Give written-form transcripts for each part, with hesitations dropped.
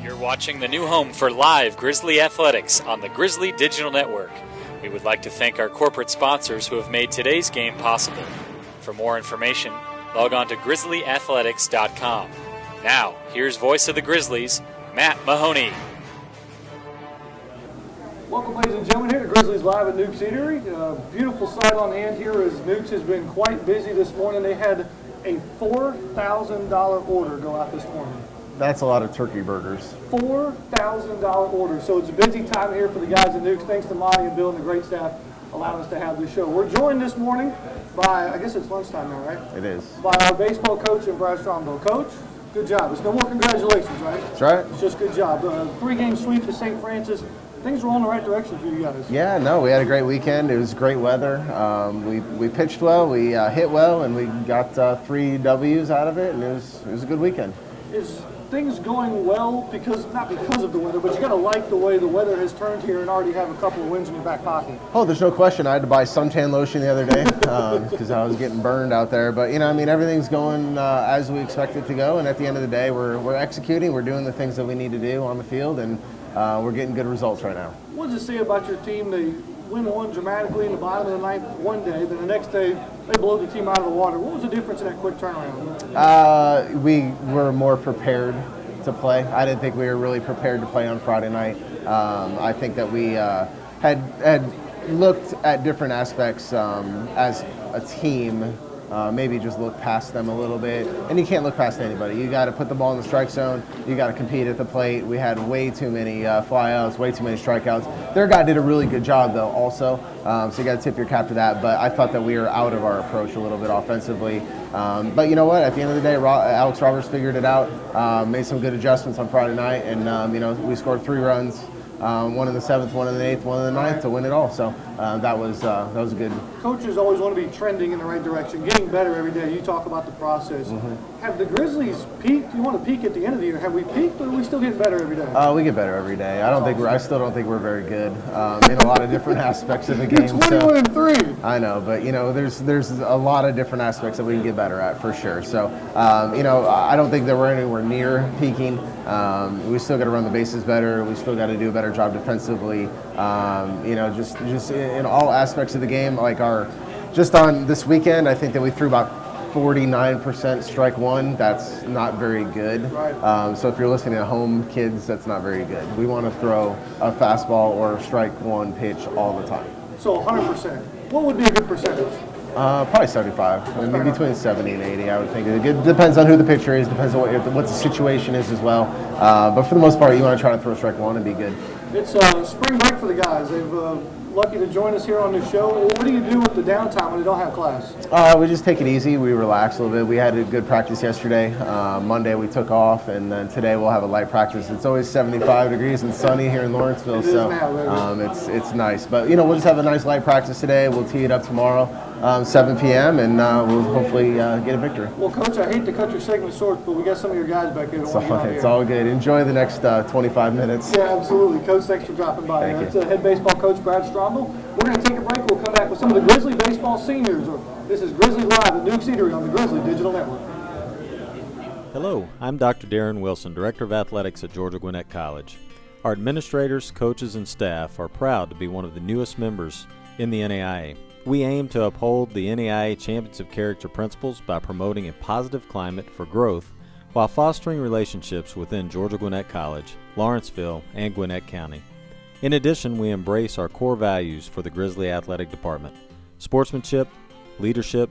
You're watching the new home for live Grizzly athletics on the Grizzly Digital Network. We would like to thank our corporate sponsors who have made today's game possible. For more information, log on to grizzlyathletics.com. Now, here's voice of the Grizzlies, Matt Mahoney. Welcome, ladies and gentlemen, here to Grizzlies Live at Newk's Eatery. Beautiful sight on hand here as Newk's has been quite busy this morning. They had a $4,000 order go out this morning. That's a lot of turkey burgers. $4,000 order. So it's a busy time here for the guys at Newk's. Thanks to Monty and Bill and the great staff allowing us to have this show. We're joined this morning by, I guess it's lunchtime now, right? It is. By our baseball coach and Brad Stromdahl. Coach, good job. It's no more congratulations, right? That's right. It's just good job. 3-game sweep to St. Francis. Things were on the right direction for you guys. Yeah, no, we had a great weekend. It was great weather. We pitched well, we hit well, and we got 3 W's out of it, and it was a good weekend. Is things going well not because of the weather, but you got to like the way the weather has turned here and already have a couple of wins in your back pocket? Oh, there's no question. I had to buy suntan lotion the other day because I was getting burned out there. But, everything's going as we expect it to go, and at the end of the day, we're executing. We're doing the things that we need to do on the field, and we're getting good results right now. What does it say about your team? They win one dramatically in the bottom of the ninth one day, then the next day they blow the team out of the water. What was the difference in that quick turnaround? We were more prepared to play. I didn't think we were really prepared to play on Friday night. I think that we had looked at different aspects as a team. Maybe just look past them a little bit. And you can't look past anybody. You got to put the ball in the strike zone. You got to compete at the plate. We had way too many flyouts, way too many strikeouts. Their guy did a really good job, though, also. So you got to tip your cap to that. But I thought that we were out of our approach a little bit offensively. But you know what? At the end of the day, Alex Roberts figured it out, made some good adjustments on Friday night, and we scored 3 runs. One in the 7th, one in the 8th, one in the 9th to win it all. So that was good. Coaches always want to be trending in the right direction, getting better every day. You talk about the process. Mm-hmm. Have the Grizzlies peaked? You want to peak at the end of the year. Have we peaked, or are we still getting better every day? We get better every day. I still don't think we're very good in a lot of different aspects of the game. 21-3. I know, but there's a lot of different aspects that we can get better at for sure. So I don't think that we're anywhere near peaking. We still got to run the bases better. We still got to do a better job defensively. Just in all aspects of the game. Just on this weekend, I think that we threw about 49% strike one. That's not very good. Right. So if you're listening at home, kids, that's not very good. We want to throw a fastball or a strike one pitch all the time. So 100%. What would be a good percentage? Probably 75. Maybe between 70 and 80, I would think. It depends on who the pitcher is, depends on what the situation is as well. But for the most part, you want to try to throw strike one and be good. It's spring break for the guys. They've lucky to join us here on the show. What do you do with the downtime when you don't have class? We just take it easy. We relax a little bit. We had a good practice yesterday. Monday we took off, and then today we'll have a light practice. It's always 75 degrees and sunny here in Lawrenceville, it's nice. But we'll just have a nice light practice today. We'll tee it up tomorrow, 7 p.m., and we'll hopefully get a victory. Well, Coach, I hate to cut your segment short, but we got some of your guys back here. It's all good. Enjoy the next 25 minutes. Yeah, absolutely. Coach, thanks for dropping by. Thank That's head baseball coach Brad Stromdahl. We're going to take a break. We'll come back with some of the Grizzly baseball seniors. This is Grizzly Live at Newk's Eatery on the Grizzly Digital Network. Hello, I'm Dr. Darren Wilson, Director of Athletics at Georgia Gwinnett College. Our administrators, coaches, and staff are proud to be one of the newest members in the NAIA. We aim to uphold the NAIA Champions of Character principles by promoting a positive climate for growth while fostering relationships within Georgia Gwinnett College, Lawrenceville, and Gwinnett County. In addition, we embrace our core values for the Grizzly Athletic Department: sportsmanship, leadership,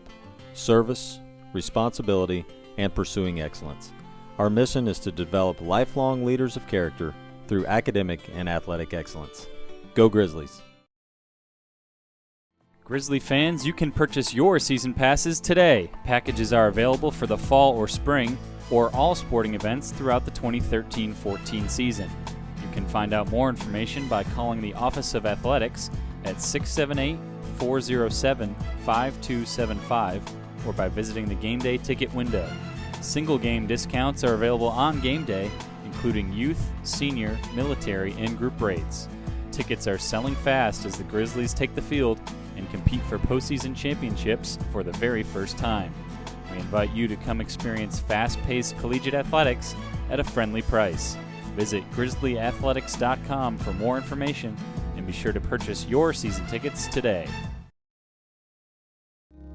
service, responsibility, and pursuing excellence. Our mission is to develop lifelong leaders of character through academic and athletic excellence. Go Grizzlies! Grizzly fans, you can purchase your season passes today. Packages are available for the fall or spring, or all sporting events throughout the 2013-14 season. You can find out more information by calling the Office of Athletics at 678-407-5275 or by visiting the game day ticket window. Single game discounts are available on game day, including youth, senior, military, and group rates. Tickets are selling fast as the Grizzlies take the field and compete for postseason championships for the very first time. We invite you to come experience fast-paced collegiate athletics at a friendly price. Visit grizzlyathletics.com for more information and be sure to purchase your season tickets today.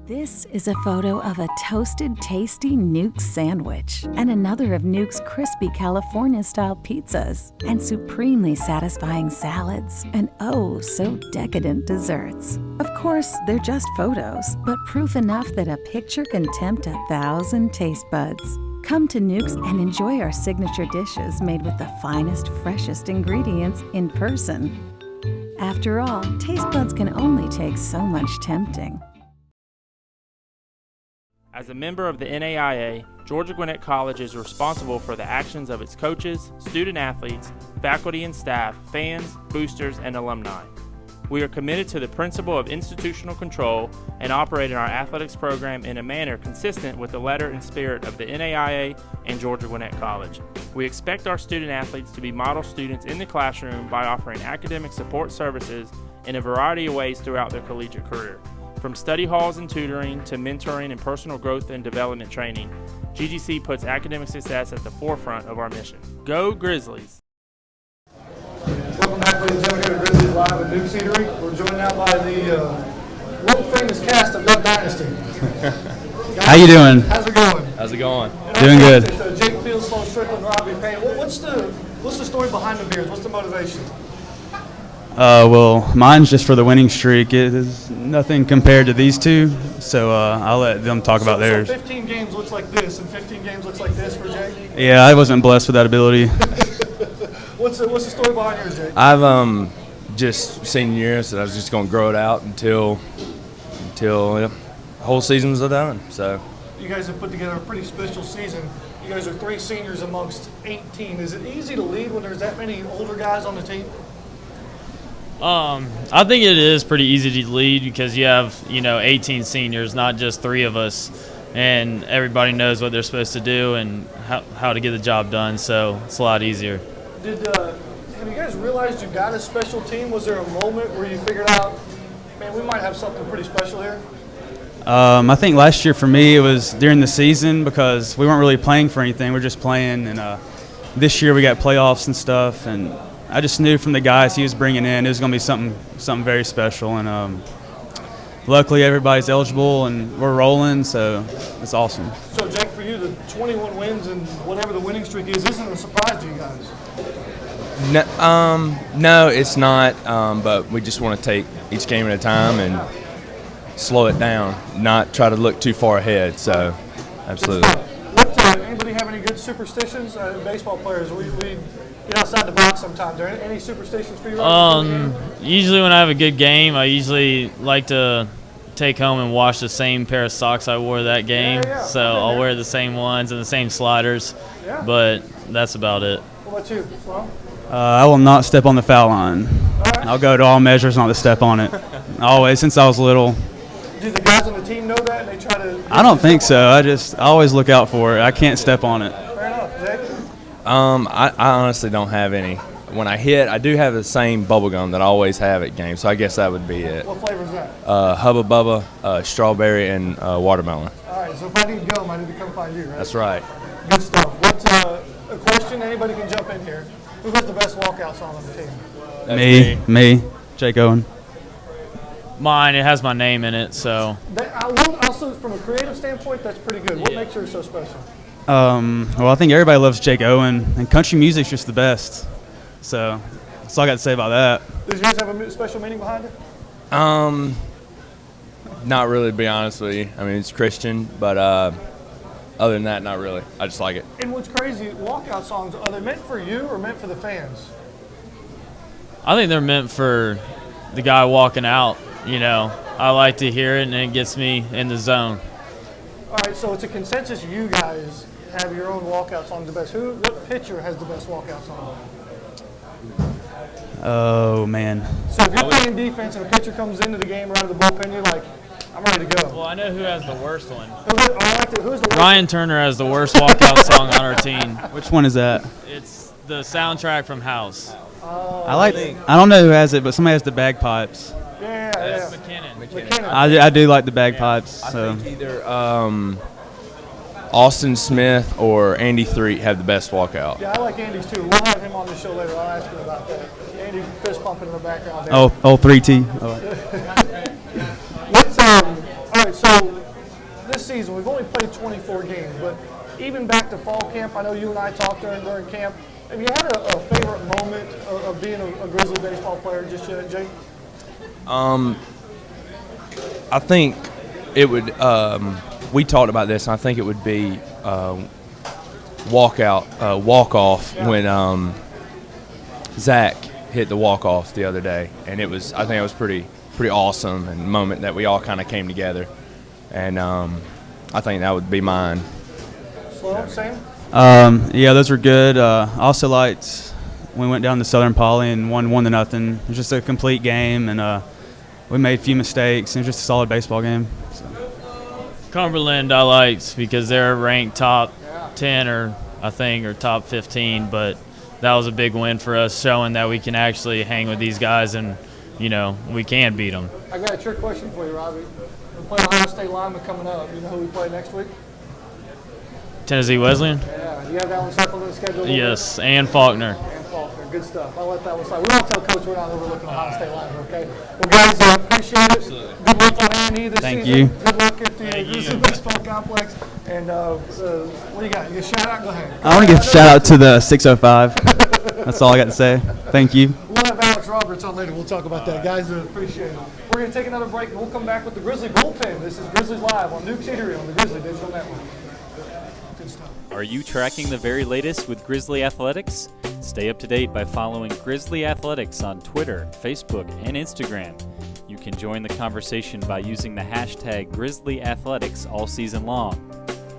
This is a photo of a toasted, tasty Newk sandwich and another of Newk's crispy California-style pizzas and supremely satisfying salads and oh, so decadent desserts. Of course, they're just photos, but proof enough that a picture can tempt 1,000 taste buds. Come to Newk's and enjoy our signature dishes made with the finest, freshest ingredients in person. After all, taste buds can only take so much tempting. As a member of the NAIA, Georgia Gwinnett College is responsible for the actions of its coaches, student-athletes, faculty and staff, fans, boosters, and alumni. We are committed to the principle of institutional control and operate our athletics program in a manner consistent with the letter and spirit of the NAIA and Georgia Gwinnett College. We expect our student-athletes to be model students in the classroom by offering academic support services in a variety of ways throughout their collegiate career. From study halls and tutoring to mentoring and personal growth and development training, GGC puts academic success at the forefront of our mission. Go Grizzlies! Welcome back, ladies and gentlemen, here to Grizzlies Live at Newk Eatery. We're joined now by the world-famous cast of Duck Dynasty. How you doing? How's it going? How's it going? And Doing good. It's Jake Fields, Sloan, Strickland, Robbie, Payne. What's the story behind the beers? What's the motivation? Well, mine's just for the winning streak. It is nothing compared to these two, so I'll let them talk about theirs. So 15 games looks like this, and 15 games looks like this for Jake? Yeah, I wasn't blessed with that ability. What's the story behind yours, Jake? I've just senior year, so I was just going to grow it out until the whole season was done. So You guys have put together a pretty special season. You guys are 3 seniors amongst 18. Is it easy to lead when there's that many older guys on the team? I think it is pretty easy to lead because you have, 18 seniors, not just 3 of us, and everybody knows what they're supposed to do and how to get the job done, so it's a lot easier. Have you guys realized you got a special team? Was there a moment where you figured out, man, we might have something pretty special here? I think last year for me it was during the season because we weren't really playing for anything. We're just playing, and this year we got playoffs and stuff, and I just knew from the guys he was bringing in it was going to be something very special, and luckily everybody's eligible and we're rolling, so it's awesome. So, Jake, for you, the 21 wins and whatever the winning streak is, isn't a surprise to you guys? no, it's not. But we just want to take each game at a time and slow it down, not try to look too far ahead. So, absolutely. Anybody have any good superstitions? Baseball players, we get outside the box sometimes. Are there any superstitions for you? Usually when I have a good game, I usually like to take home and wash the same pair of socks I wore that game. Yeah. So I'll wear the same ones and the same sliders, but that's about it. What about you, Sloan? I will not step on the foul line. I'll go to all measures not to step on it. Always, since I was little. Do the guys on the team know that and they try to? I don't think so. I always look out for it. I can't step on it. Fair enough, Jake. I honestly don't have any. When I hit, I do have the same bubble gum that I always have at games, so I guess that would be it. What flavor is that? Hubba Bubba, strawberry, and watermelon. All right, so if I need gum, I need to come find you, right? That's right. Good stuff. What's a question? Anybody can jump in here. Who has the best walkout song on the team? Me, Jake Owen. Mine, it has my name in it, so. Also, from a creative standpoint, that's pretty good. What makes yours so special? Well, I think everybody loves Jake Owen, and country music's just the best. So that's all I got to say about that. Does yours have a special meaning behind it? Not really, to be honest with you. I mean, it's Christian, but other than that, not really. I just like it. And what's crazy, walkout songs, are they meant for you or meant for the fans? I think they're meant for the guy walking out, I like to hear it, and it gets me in the zone. All right, so it's a consensus you guys have your own walkout songs the best. What pitcher has the best walkout song? Oh, man. So if you're playing defense and a pitcher comes into the game or out of the bullpen, you're like, I'm ready to go. Well, I know who has the worst one. Who's the worst? Ryan Turner has the worst walkout song on our team. Which one is that? It's the soundtrack from House. I don't know who has it, but somebody has the bagpipes. Yeah. McKinnon. McKinnon. I do like the bagpipes. I So think either Austin Smith or Andy Threatt have the best walkout. Yeah, I like Andy's too. We'll have him on the show later. I'll ask him about that. Andy fist pumping in the background there. Oh, 3T. Oh. All right, so this season we've only played 24 games, but even back to fall camp, I know you and I talked during camp. Have you had a favorite moment of being a Grizzly baseball player just yet, Jake? I think it would. We talked about this, and I think it would be walk off when Zach hit the walk off the other day, and it was. I think it was pretty awesome and moment that we all kind of came together, and I think that would be mine. Sloan, same. Yeah, those were good. I also liked when we went down to Southern Poly and won 1-0. It was just a complete game, and we made a few mistakes. It was just a solid baseball game. So. Cumberland I liked because they're ranked top 10 or top 15, but that was a big win for us, showing that we can actually hang with these guys and, we can beat them. I got a trick question for you, Robbie. We're playing Ohio State lineman coming up. You know who we play next week? Tennessee Wesleyan? Yeah, you have that one circled in the schedule? Yes, and Faulkner. Good stuff. I'll let that one slide. We won't tell Coach we're not overlooking Ohio State lineman, okay? Well, guys, appreciate it. Good luck on A&E this Thank season. you. Good luck at the Grizzly Baseball Complex. And what do you got? You get a shout out? Go ahead. I want to give a shout out to the 605. That's all I got to say. Thank you. We'll have Alex Roberts on later. We'll talk about that. Guys, appreciate it. We're going to take another break, and we'll come back with the Grizzly Bullpen. This is Grizzlies Live on Newk Eatery on the Grizzly Digital Network. Good stuff. Are you tracking the very latest with Grizzly Athletics? Stay up to date by following Grizzly Athletics on Twitter, Facebook, and Instagram. You can join the conversation by using the hashtag Grizzly Athletics all season long.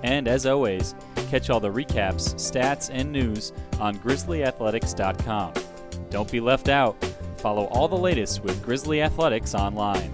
And as always, catch all the recaps, stats, and news on grizzlyathletics.com. Don't be left out. Follow all the latest with Grizzly Athletics online.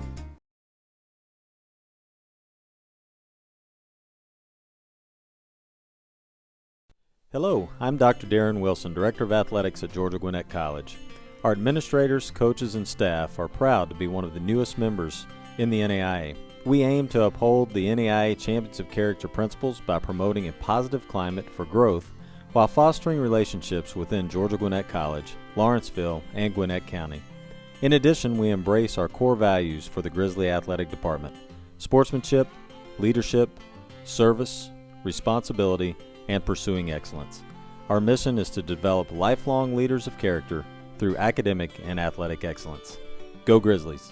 Hello, I'm Dr. Darren Wilson, Director of Athletics at Georgia Gwinnett College. Our administrators, coaches, and staff are proud to be one of the newest members in the NAIA. We aim to uphold the NAIA Champions of Character principles by promoting a positive climate for growth while fostering relationships within Georgia Gwinnett College, Lawrenceville, and Gwinnett County. In addition, we embrace our core values for the Grizzly Athletic Department: sportsmanship, leadership, service, responsibility, and pursuing excellence. Our mission is to develop lifelong leaders of character through academic and athletic excellence. Go Grizzlies!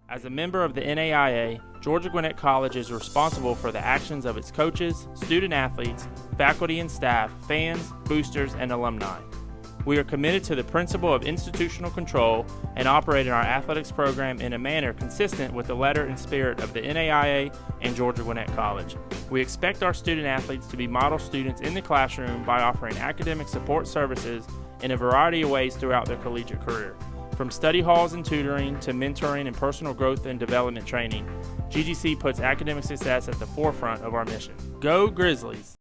As a member of the NAIA, Georgia Gwinnett College is responsible for the actions of its coaches, student-athletes, faculty and staff, fans, boosters, and alumni. We are committed to the principle of institutional control and operate in our athletics program in a manner consistent with the letter and spirit of the NAIA and Georgia Gwinnett College. We expect our student-athletes to be model students in the classroom by offering academic support services in a variety of ways throughout their collegiate career. From study halls and tutoring to mentoring and personal growth and development training, GGC puts academic success at the forefront of our mission. Go Grizzlies!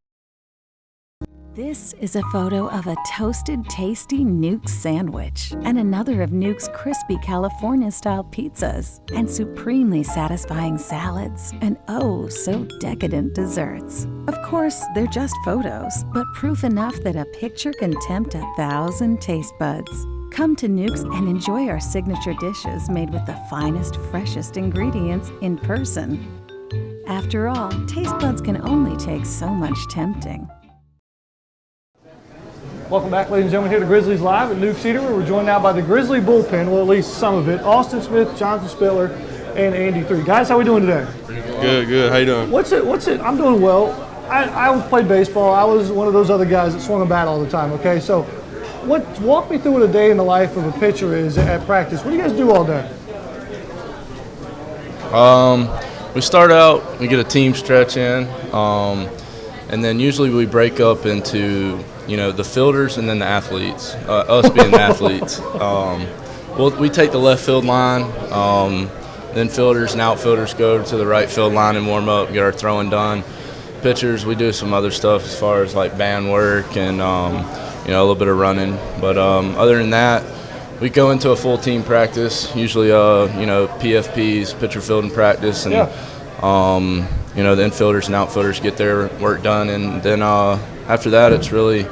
This is a photo of a toasted, tasty Newk sandwich and another of Newk's crispy California-style pizzas and supremely satisfying salads and oh, so decadent desserts. Of course, they're just photos, but proof enough that a picture can tempt 1,000 taste buds. Come to Newk's and enjoy our signature dishes made with the finest, freshest ingredients in person. After all, taste buds can only take so much tempting. Welcome back, ladies and gentlemen, here to Grizzlies Live at Newk Eatery. We're joined now by the Grizzly Bullpen, well, at least some of it. Austin Smith, Jonathan Spitler, and Andy Threatt. Guys, how we doing today? Good. How you doing? What's it? I'm doing well. I played baseball. I was one of those other guys that swung a bat all the time, okay? So walk me through what a day in the life of a pitcher is at practice. What do you guys do all day? We start out, we get a team stretch in, and then usually we break up into the fielders and then the athletes, us being the athletes. We take the left field line, then fielders and outfielders go to the right field line and warm up, get our throwing done. Pitchers, we do some other stuff as far as like band work and a little bit of running. But other than that, we go into a full team practice, usually PFPs, pitcher fielding practice, and the infielders and outfielders get their work done, and then after that it's really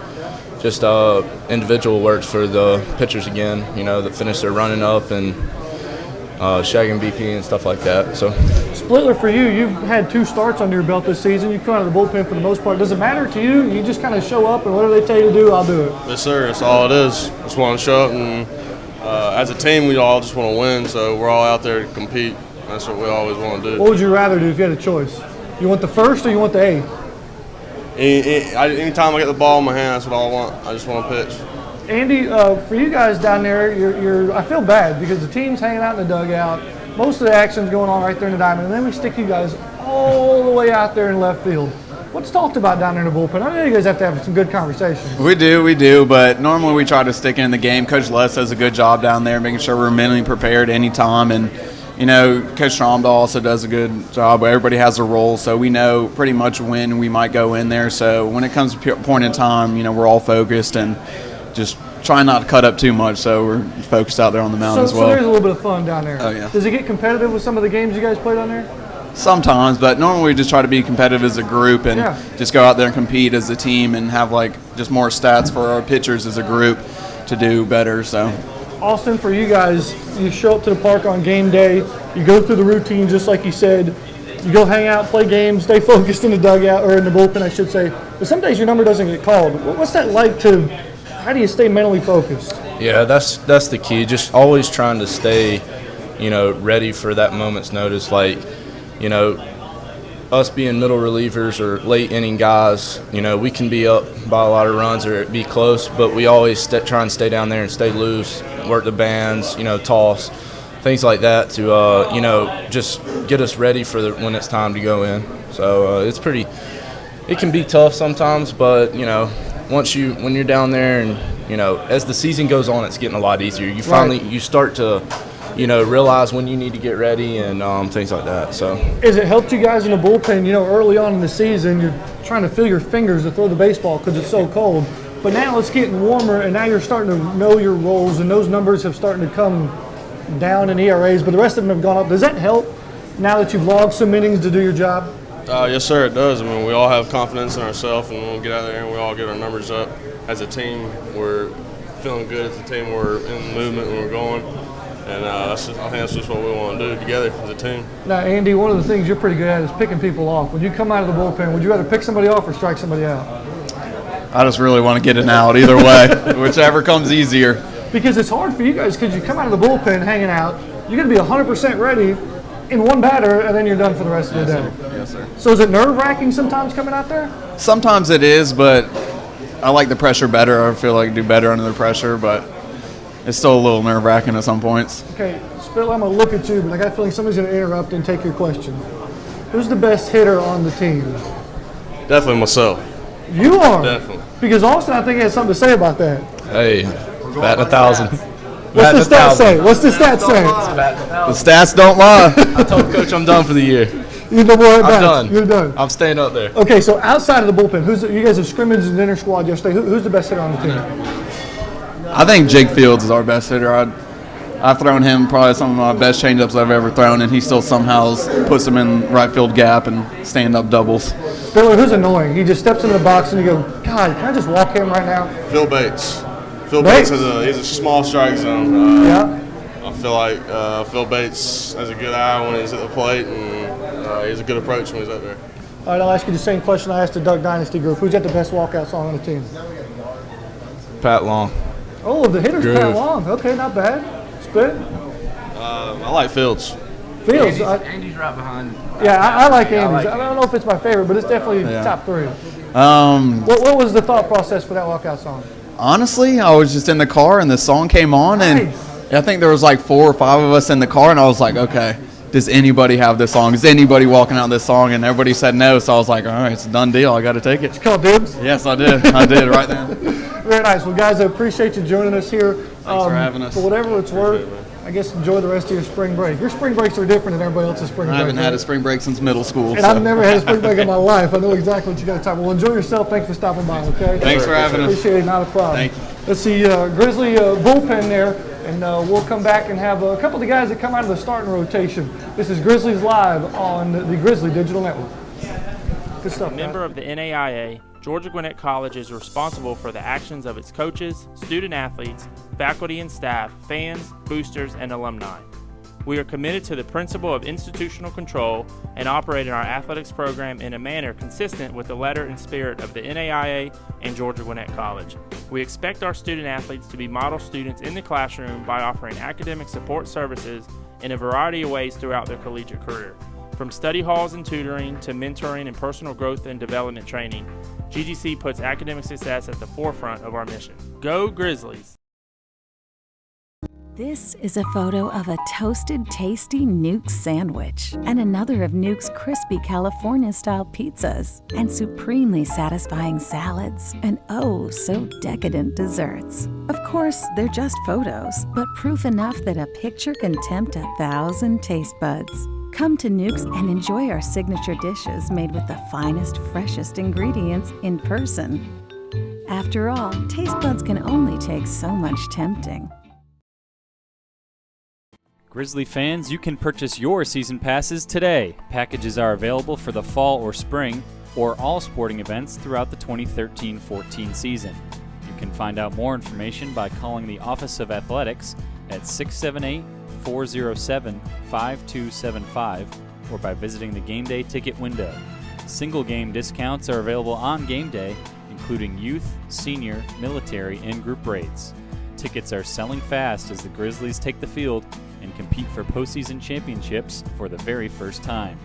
just individual works for the pitchers again, that finish their running up and shagging BP and stuff like that. So, Spitler, for you, you've had 2 starts under your belt this season. You've come out of the bullpen for the most part. Does it matter to you? You just kind of show up and whatever they tell you to do, I'll do it. Yes, sir. That's all it is. Just want to show up, and as a team, we all just want to win. So we're all out there to compete. That's what we always want to do. What would you rather do if you had a choice? You want the first or you want the eighth? Anytime I get the ball in my hand, that's what I want. I just want to pitch. Andy, for you guys down there, I feel bad because the team's hanging out in the dugout. Most of the action's going on right there in the diamond, and then we stick you guys all the way out there in left field. What's talked about down there in the bullpen? I know you guys have to have some good conversations. We do, but normally we try to stick in the game. Coach Les does a good job down there, making sure we're mentally prepared anytime, and Coach Stromdahl also does a good job. Everybody has a role, so we know pretty much when we might go in there. So when it comes to point in time, we're all focused and just trying not to cut up too much, so we're focused out there on the mound as well. So there's a little bit of fun down there. Oh, yeah. Does it get competitive with some of the games you guys play down there? Sometimes, but normally we just try to be competitive as a group and just go out there and compete as a team and have just more stats for our pitchers as a group to do better. So, Austin, for you guys, you show up to the park on game day, you go through the routine just like you said, you go hang out, play games, stay focused in the dugout, or in the bullpen, I should say. But some days your number doesn't get called. What's that like how do you stay mentally focused? Yeah, that's the key. Just always trying to stay, ready for that moment's notice. Us being middle relievers or late inning guys, we can be up by a lot of runs or be close, but we always try and stay down there and stay loose, work the bands, toss, things like that to, just get us ready for when it's time to go in. So it can be tough sometimes, but, when you're down there and, as the season goes on, it's getting a lot easier. You start to, realize when you need to get ready and things like that. So, has it helped you guys in the bullpen? Early on in the season, you're trying to feel your fingers to throw the baseball because it's so cold. But now it's getting warmer, and now you're starting to know your roles, and those numbers have started to come down in ERAs, but the rest of them have gone up. Does that help now that you've logged some innings to do your job? Yes, sir, it does. We all have confidence in ourselves, and when we get out there and we all get our numbers up as a team, we're feeling good as a team. We're in the movement and we're going. And I think that's just what we want to do together as a team. Now, Andy, one of the things you're pretty good at is picking people off. When you come out of the bullpen, would you rather pick somebody off or strike somebody out? I just really want to get it out either way, whichever comes easier. Because it's hard for you guys because you come out of the bullpen hanging out, you're going to be 100% ready in one batter, and then you're done for the rest of the day. Yes, sir. So is it nerve-wracking sometimes coming out there? Sometimes it is, but I like the pressure better. I feel like I do better under the pressure, but it's still a little nerve-wracking at some points. Okay, Spitler, I'm going to look at you, but I got a feeling somebody's going to interrupt and take your question. Who's the best hitter on the team? Definitely myself. You are? Definitely. Because Austin, I think, has something to say about that. Hey, batting 1,000. What's the stats say? What's the stats say? The stats don't lie. I told Coach I'm done for the year. You're done. I'm done. You're done. I'm staying up there. Okay, so outside of the bullpen, you guys have scrimmaged in the inner squad yesterday. Who's the best hitter on the team? I think Jake Fields is our best hitter. I've thrown him probably some of my best changeups I've ever thrown, and he still somehow puts them in right field gap and stand-up doubles. Spitler, who's annoying? He just steps into the box and you go, God, can I just walk him right now? Phil Bates. Phil Bates he's a small strike zone. Yeah. I feel like Phil Bates has a good eye when he's at the plate, and he has a good approach when he's up there. All right, I'll ask you the same question I asked the Duck Dynasty group. Who's got the best walkout song on the team? Pat Long. Oh, the hitter's Pat Long. Okay, not bad. Spit? I like Fields. Fields. Andy's right behind. Yeah, I like Andy's. I don't know if it's my favorite, but it's definitely top three. What was the thought process for that walkout song? Honestly, I was just in the car and the song came on, and I think there was like 4 or 5 of us in the car, and I was like, okay, does anybody have this song? Is anybody walking out this song? And everybody said no, so I was like, all right, it's a done deal. I got to take it. Did you call dibs? Yes, I did. I did right then. Very nice. Well, guys, I appreciate you joining us here. Thanks for having us. For whatever it's worth, I guess enjoy the rest of your spring break. Your spring breaks are different than everybody else's spring break. I haven't had a spring break since middle school. And I've never had a spring break in my life. I know exactly what you got to talk about. Well, enjoy yourself. Thanks for stopping by, okay? Thanks for having us. Appreciate it. Not a problem. Thank you. Let's see, Grizzly bullpen there. and we'll come back and have a couple of the guys that come out of the starting rotation. This is Grizzlies Live on the Grizzly Digital Network. Good stuff, A member of the NAIA, Georgia Gwinnett College is responsible for the actions of its coaches, student athletes, faculty and staff, fans, boosters, and alumni. We are committed to the principle of institutional control and operating our athletics program in a manner consistent with the letter and spirit of the NAIA and Georgia Gwinnett College. We expect our student athletes to be model students in the classroom by offering academic support services in a variety of ways throughout their collegiate career. From study halls and tutoring to mentoring and personal growth and development training, GGC puts academic success at the forefront of our mission. Go Grizzlies! This is a photo of a toasted, tasty Newk sandwich and another of Newk's crispy California-style pizzas and supremely satisfying salads and oh, so decadent desserts. Of course, they're just photos, but proof enough that a picture can tempt 1,000 taste buds. Come to Newk's and enjoy our signature dishes made with the finest, freshest ingredients in person. After all, taste buds can only take so much tempting. Grizzly fans, you can purchase your season passes today. Packages are available for the fall or spring or all sporting events throughout the 2013-14 season. You can find out more information by calling the Office of Athletics at 678-407-5275 or by visiting the game day ticket window. Single game discounts are available on game day, including youth, senior, military, and group rates. Tickets are selling fast as the Grizzlies take the field and compete for postseason championships for the very first time.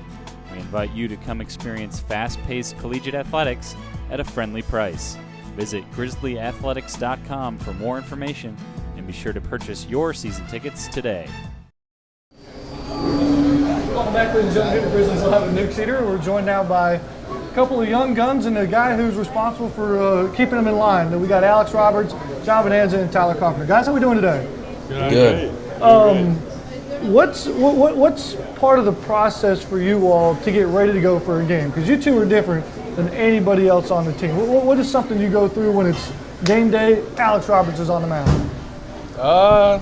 We invite you to come experience fast-paced collegiate athletics at a friendly price. Visit grizzlyathletics.com for more information and be sure to purchase your season tickets today. Welcome back, ladies and gentlemen, to Grizzlies Live at Newk Eatery. We're joined now by a couple of young guns and a guy who's responsible for keeping them in line. We got Alex Roberts, John Fidanza, and Tyler Carpenter. Guys, how are we doing today? Good. What's part of the process for you all to get ready to go for a game? Because you two are different than anybody else on the team. What is something you go through when it's game day? Alex Roberts is on the mound. I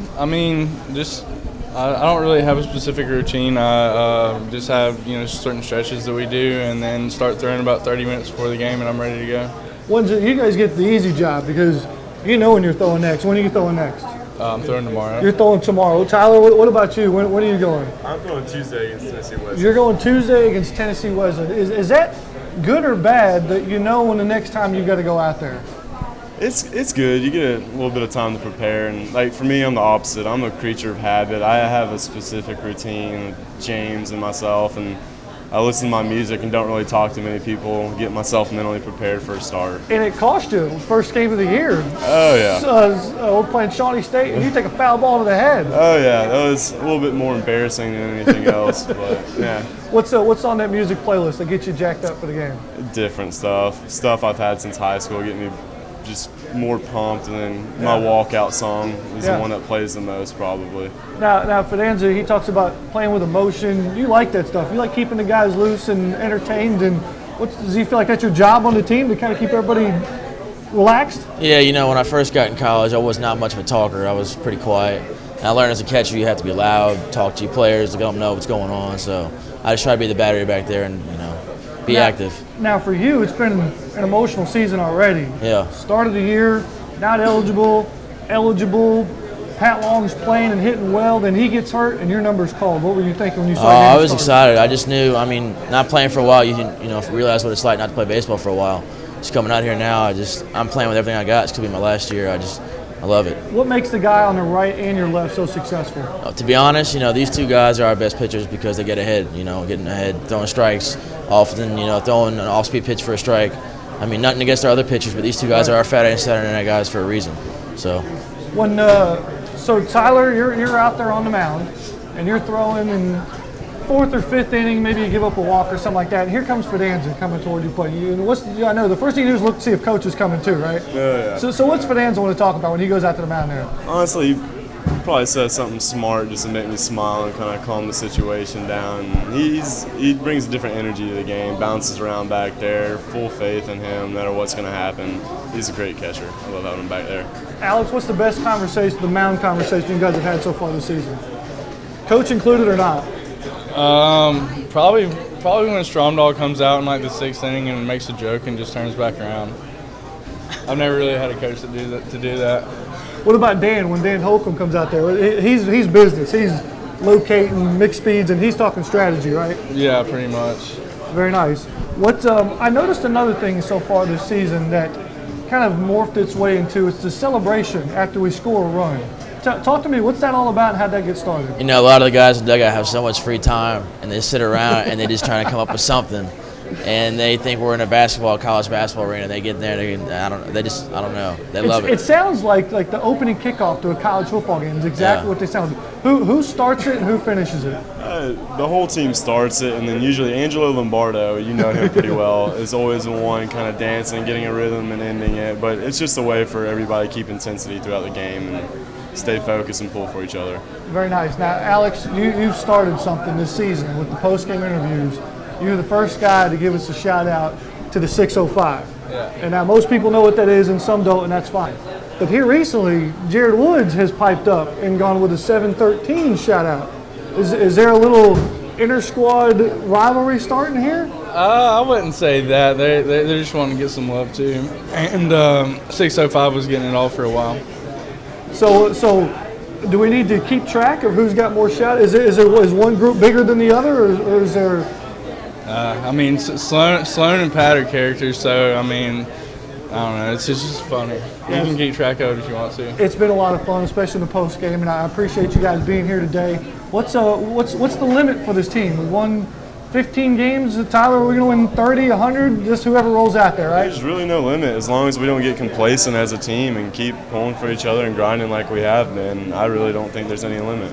don't really have a specific routine. I just have certain stretches that we do, and then start throwing about 30 minutes before the game, and I'm ready to go. You guys get the easy job because you know when you're throwing next. When are you throwing next? I'm throwing tomorrow. You're throwing tomorrow. Tyler, what about you? When are you going? I'm throwing Tuesday against Tennessee Wesleyan. You're going Tuesday against Tennessee Wesleyan. Is that good or bad that you know when the next time you got to go out there? It's good. You get a little bit of time to prepare, and like for me, I'm the opposite. I'm a creature of habit. I have a specific routine with James and myself, and I listen to my music and don't really talk to many people, get myself mentally prepared for a start. And it cost you first game of the year. Oh, yeah. We're playing Shawnee State, and you take a foul ball to the head. Oh, yeah. That was a little bit more embarrassing than anything else, but yeah. What's on that music playlist that gets you jacked up for the game? Different stuff I've had since high school, getting me just more pumped, and then my walkout song is the one that plays the most probably. Now Fidanza, he talks about playing with emotion. You like that stuff. You like keeping the guys loose and entertained. And does he feel like that's your job on the team to kind of keep everybody relaxed? Yeah, when I first got in college, I was not much of a talker. I was pretty quiet. And I learned as a catcher you have to be loud, talk to your players to let them know what's going on. So I just try to be the battery back there and be active. Now for you, it's been an emotional season already. Yeah. Start of the year, not eligible. Pat Long's playing and hitting well, then he gets hurt and your number's called. What were you thinking when you saw I was excited. I just knew, not playing for a while, you realize what it's like not to play baseball for a while. Just coming out here now, I'm playing with everything I got. It's going to be my last year. I love it. What makes the guy on the right and your left so successful? To be honest, these two guys are our best pitchers because they get ahead, getting ahead, throwing strikes often, throwing an off-speed pitch for a strike. Nothing against our other pitchers, but these two guys are our Friday and Saturday night guys for a reason. So Tyler, you're out there on the mound, and you're throwing in fourth or fifth inning, maybe you give up a walk or something like that. And here comes Fidanza coming toward you playing. I know the first thing you do is look to see if coach is coming too, right? Yeah. So what's Fidanza want to talk about when he goes out to the mound there? Honestly, Probably said something smart just to make me smile and kind of calm the situation down. He brings a different energy to the game, bounces around back there, full faith in him, no matter what's going to happen. He's a great catcher. I love having him back there. Alex, what's the best conversation, the mound conversation you guys have had so far this season? Coach included or not? Probably when Stromdahl comes out in like the 6th inning and makes a joke and just turns back around. I've never really had a coach to do that. What about Dan, when Dan Holcomb comes out there? He's business. He's locating mixed speeds, and he's talking strategy, right? Yeah, pretty much. Very nice. I noticed another thing so far this season that kind of morphed its way into, it's the celebration after we score a run. Talk to me, what's that all about and how'd that get started? You know, a lot of the guys in the dugout have so much free time, and they sit around and they just trying to come up with something. And they think we're in a college basketball arena. They get there, I don't know. They love it. It sounds like the opening kickoff to a college football game is exactly what they sound like. Who starts it and who finishes it? The whole team starts it, and then usually Angelo Lombardo, you know him pretty well, is always the one kind of dancing, getting a rhythm and ending it. But it's just a way for everybody to keep intensity throughout the game and stay focused and pull for each other. Very nice. Now, Alex, you've started something this season with the post-game interviews. You're the first guy to give us a shout-out to the 605. Yeah. And now most people know what that is and some don't, and that's fine. But here recently, Jared Woods has piped up and gone with a 713 shout-out. Is there a little inter-squad rivalry starting here? I wouldn't say that. They just want to get some love too. And 605 was getting it all for a while. So do we need to keep track of who's got more shout-outs? Is one group bigger than the other, or is there... Sloan and Pat are characters, so, I don't know, it's just funny. You can keep track of it if you want to. It's been a lot of fun, especially in the post game, and I appreciate you guys being here today. What's the limit for this team? We won 15 games. Tyler, are we going to win 30, 100? Just whoever rolls out there, right? There's really no limit. As long as we don't get complacent as a team and keep pulling for each other and grinding like we have been, I really don't think there's any limit.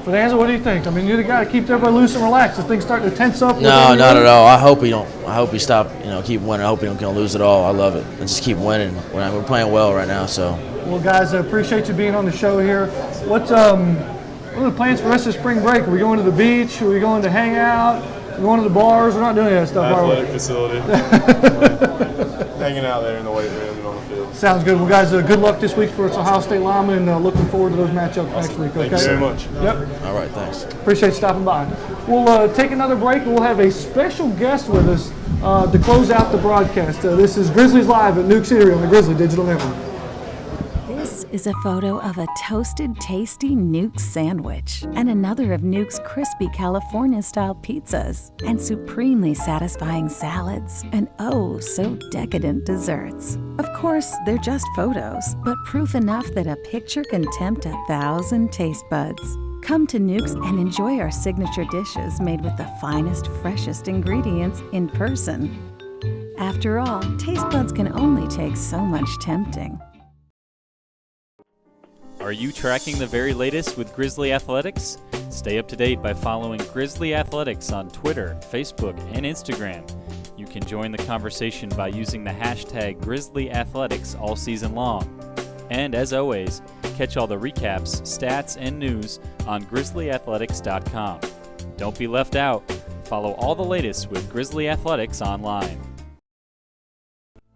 Fidanza, what do you think? You're the guy to keep everybody loose and relaxed. If things starting to tense up. No, not at all. I hope we don't. I hope we stop. Keep winning. I hope we don't lose at all. I love it. And just keep winning. We're playing well right now. So. Well, guys, I appreciate you being on the show here. What are the plans for the rest of spring break? Are we going to the beach? Are we going to hang out? Are we going to the bars? We're not doing any of that stuff, Athletic facility. Hanging out there in the weight room and on the field. Sounds good. Well, guys, good luck this week for Ohio State linemen, and looking forward to those matchups next week. Okay? Thank you very much. Yep. All right, thanks. Appreciate you stopping by. We'll take another break, and we'll have a special guest with us to close out the broadcast. This is Grizzlies Live at Newk Eatery on the Grizzly Digital Network. This is a photo of a toasted, tasty Newk sandwich and another of Newk's crispy California-style pizzas and supremely satisfying salads and oh, so decadent desserts. Of course, they're just photos, but proof enough that a picture can tempt 1,000 taste buds. Come to Newk's and enjoy our signature dishes made with the finest, freshest ingredients in person. After all, taste buds can only take so much tempting. Are you tracking the very latest with Grizzly Athletics? Stay up to date by following Grizzly Athletics on Twitter, Facebook, and Instagram. You can join the conversation by using the hashtag Grizzly Athletics all season long. And as always, catch all the recaps, stats, and news on GrizzlyAthletics.com. Don't be left out. Follow all the latest with Grizzly Athletics online.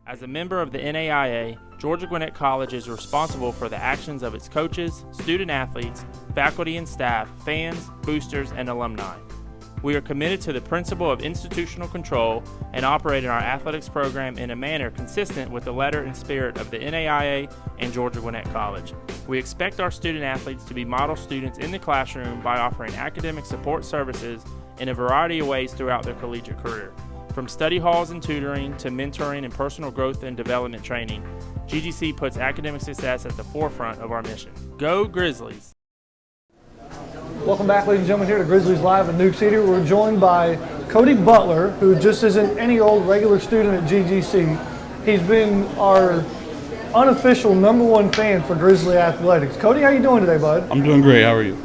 As a member of the NAIA, Georgia Gwinnett College is responsible for the actions of its coaches, student-athletes, faculty and staff, fans, boosters, and alumni. We are committed to the principle of institutional control and operating our athletics program in a manner consistent with the letter and spirit of the NAIA and Georgia Gwinnett College. We expect our student-athletes to be model students in the classroom by offering academic support services in a variety of ways throughout their collegiate career. From study halls and tutoring to mentoring and personal growth and development training, GGC puts academic success at the forefront of our mission. Go Grizzlies! Welcome back, ladies and gentlemen, here to Grizzlies Live at Newk Eatery. We're joined by Cody Butler, who just isn't any old regular student at GGC. He's been our unofficial #1 fan for Grizzly Athletics. Cody, how you doing today, bud? I'm doing great. How are you?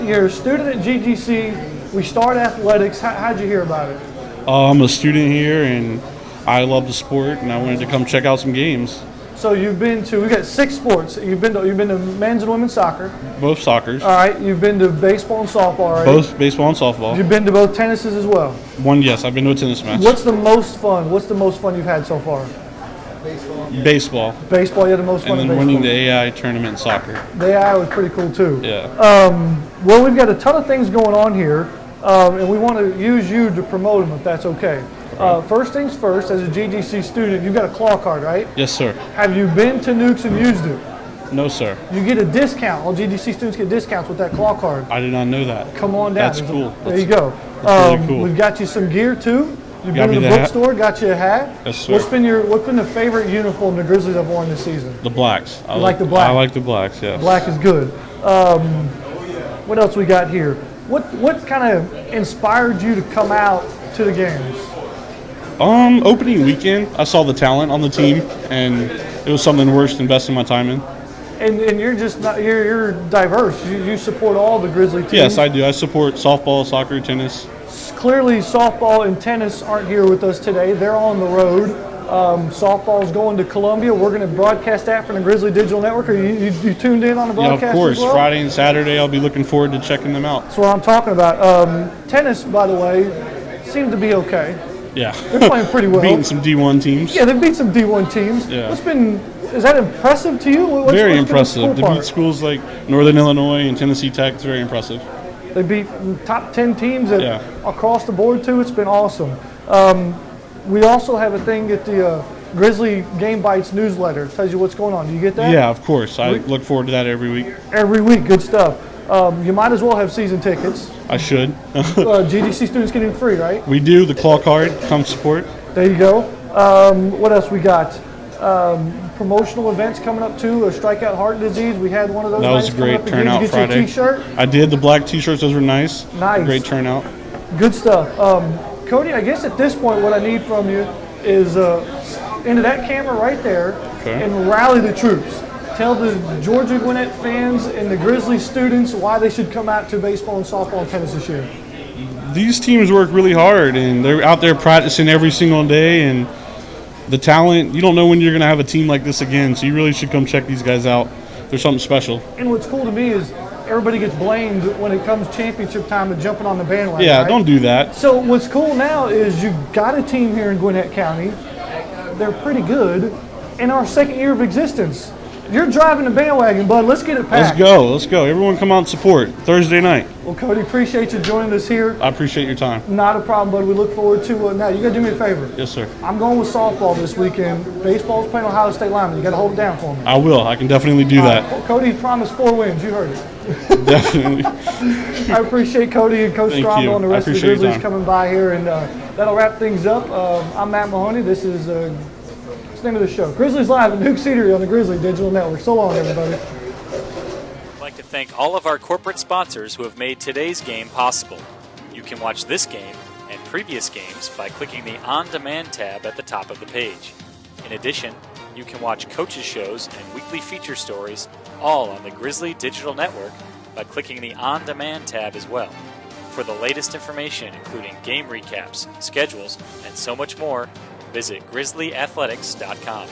You're a student at GGC. We start athletics. How'd you hear about it? I'm a student here, and I love the sport, and I wanted to come check out some games. So you've been to, we got 6 sports. You've been to men's and women's soccer. Both soccers. All right. You've been to baseball and softball already. Both baseball and softball. You've been to both tennises as well. One, yes, I've been to a tennis match. What's the most fun? What's the most fun you've had so far? Baseball. Baseball, you had the most fun And in then baseball. winning the AI tournament in soccer. The AI was pretty cool too. Yeah. Well, we've got a ton of things going on here, and we want to use you to promote them if that's okay. First things first, as a GGC student, you've got a claw card, right? Yes, sir. Have you been to Newk's and used it? No, sir. You get a discount. All GGC students get discounts with that claw card. I did not know that. Come on down. That's cool. There you go. That's really cool. We've got you some gear too. You've Got been to me the the hat. bookstore, got you a hat. Yes, sir. What's been the favorite uniform the Grizzlies have worn this season? The blacks. You like the black? I like the blacks, yes. Black is good. What else we got here? What kind of inspired you to come out to the games? Opening weekend, I saw the talent on the team, and it was something worth investing my time in. And you're just not, you're diverse. You support all the Grizzly teams. Yes, I do. I support softball, soccer, tennis. Clearly, softball and tennis aren't here with us today. They're on the road. Softball's going to Columbia. We're going to broadcast that from the Grizzly Digital Network. Are you tuned in on the broadcast? Yeah, of course. As well? Friday and Saturday, I'll be looking forward to checking them out. That's what I'm talking about. Tennis, by the way, seemed to be okay. Yeah. They're playing pretty well. Beating some D1 teams. Yeah, they beat some D1 teams. Yeah. Is that impressive to you? Very what's impressive. been the cool To beat part? schools like Northern Illinois and Tennessee Tech, it's very impressive. They beat top 10 teams across the board, too. It's been awesome. We also have a thing at the Grizzly Game Bites newsletter. It tells you what's going on. Do you get that? Yeah, of course. I look forward to that every week. Every week. Good stuff. You might as well have season tickets. I should. GDC students get in free, right? We do. The claw card. Come support. There you go. What else we got? Promotional events coming up too. A strikeout heart disease. We had one of those. That was a great turnout Did you get Friday. Your t-shirt? I did. The black t-shirts, those were nice. Nice. Great turnout. Good stuff. Cody, I guess at this point what I need from you is into that camera right there and rally the troops. Tell the Georgia Gwinnett fans and the Grizzly students why they should come out to baseball and softball and tennis this year. These teams work really hard, and they're out there practicing every single day, and the talent, you don't know when you're going to have a team like this again, so you really should come check these guys out. There's something special. And what's cool to me is everybody gets blamed when it comes championship time of jumping on the bandwagon. Yeah, right? don't do that. So what's cool now is you've got a team here in Gwinnett County. They're pretty good in our second year of existence. You're driving the bandwagon, bud. Let's get it packed. Let's go. Everyone come out and support Thursday night. Well, Cody, appreciate you joining us here. I appreciate your time. Not a problem, bud. We look forward to now. You got to do me a favor. Yes, sir. I'm going with softball this weekend. Baseball's playing Ohio State linemen. You got to hold it down for me. I will. I can definitely do that. Cody promised 4 wins. You heard it. Definitely. I appreciate Cody and Coach Thank Stromdahl you. and the rest of the I appreciate your Grizzlies time. coming by here, and that'll wrap things up. I'm Matt Mahoney. This is what's the name of the show? Grizzlies Live at Newk Eatery on the Grizzly Digital Network. So long, everybody. I'd like to thank all of our corporate sponsors who have made today's game possible. You can watch this game and previous games by clicking the On Demand tab at the top of the page. In addition, you can watch coaches' shows and weekly feature stories all on the Grizzly Digital Network by clicking the On Demand tab as well. For the latest information, including game recaps, schedules, and so much more, visit grizzlyathletics.com.